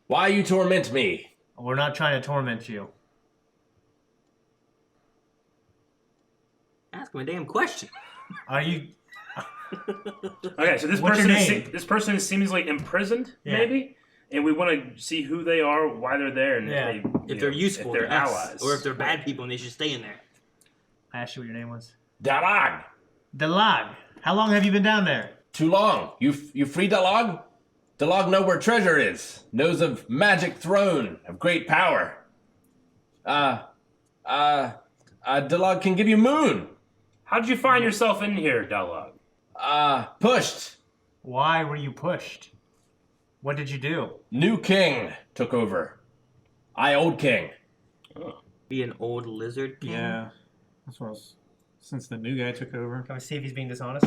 Why you torment me? We're not trying to torment you. Ask him a damn question. Are you? Okay, so this What's person your is name? this person seems like imprisoned, Yeah. maybe, and we want to see who they are, why they're there, and Yeah. If they're useful, if they're to us, allies, or if they're bad people and they should stay in there. I asked you what your name was. Dalag. Delag. How long have you been down there? Too long. You free Dalag? Dalag know where treasure is. Knows of magic throne of great power. Dalag can give you moon. How did you find yourself in here, Dalog? Pushed. Why were you pushed? What did you do? New king took over. Old king. Be an old lizard king? Yeah. That's what I was. Since the new guy took over. Can we see if he's being dishonest?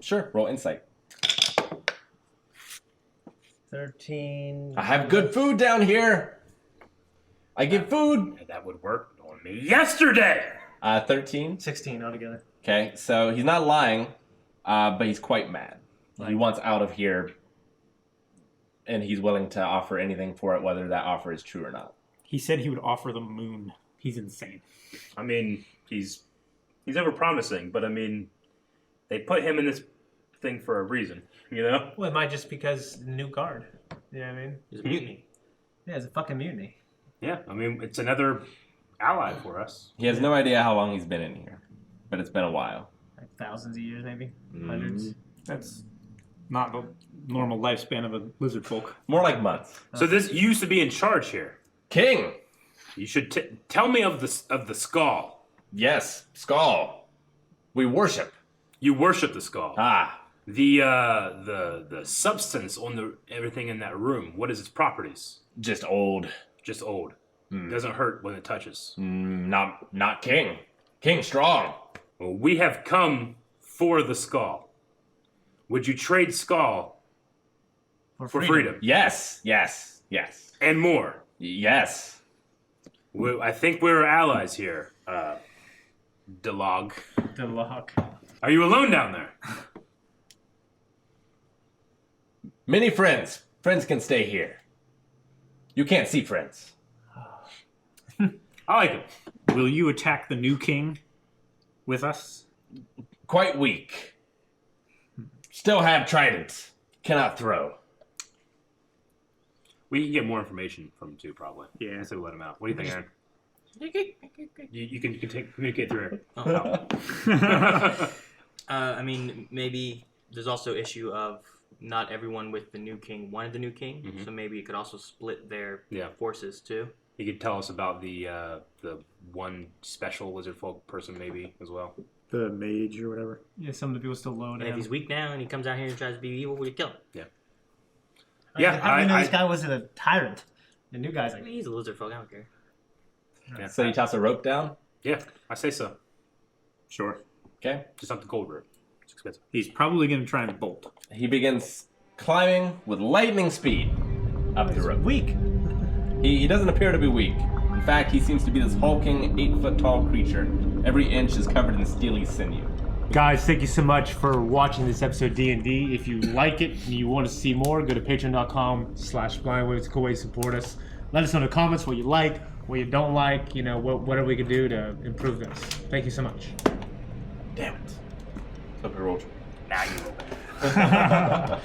Sure. Roll insight. 13. I have good food down here. I give food. That would work on me yesterday. 13. 16 altogether. Okay, so he's not lying, but he's quite mad. He wants out of here, and he's willing to offer anything for it, whether that offer is true or not. He said he would offer the moon. He's insane. I mean, he's overpromising, but I mean, they put him in this thing for a reason, you know? Well, it might just because the new guard. You know what I mean? It's a mutiny. Yeah, it's a fucking mutiny. Yeah, I mean, it's another ally for us. He has no idea how long he's been in here, but it's been a while. Like thousands of years, maybe? Hundreds. That's not the normal lifespan of a lizard folk. More like months. So this you used to be in charge here. King! You should tell me of the skull. Yes, Skull. We worship. You worship the skull. Ah, The substance on everything in that room. What is its properties? just old. Just old. Doesn't hurt when it touches. Not king. King strong. Well, we have come for the skull. Would you trade skull for freedom? Yes, yes, yes. And more? Yes. I think we're allies here, Delog. Delag. Are you alone down there? Many friends. Friends can stay here. You can't see friends. I like it. Will you attack the new king with us? Quite weak. Still have tridents. Cannot throw. We can get more information from him too, probably. Yeah. So we'll let him out. What do you think, Aaron? You can communicate through him. Oh. I mean, maybe there's also issue of not everyone with the new king wanted the new king, so maybe it could also split their forces too. He could tell us about the one special lizard folk person maybe as well. The mage or whatever. Yeah, some of the people still low And if he's weak now and he comes out here and tries to be evil, we kill him. Yeah. I didn't know this guy wasn't a tyrant. The new guy's I like, mean, he's a lizard folk. I don't care. Yeah. So you toss a rope down? Yeah, I say so. Sure. Okay. Just not the gold rope. It's expensive. He's probably going to try and bolt. He begins climbing with lightning speed up the rope. weak. He doesn't appear to be weak. In fact, he seems to be this hulking, 8-foot-tall creature. Every inch is covered in steely sinew. Guys, thank you so much for watching this episode of D&D. If you like it and you want to see more, go to patreon.com/blindwave. It's a cool way to support us. Let us know in the comments what you like, what you don't like, you know, whatever we can do to improve this. Thank you so much. Damn it. Hope you rolled. Now you roll.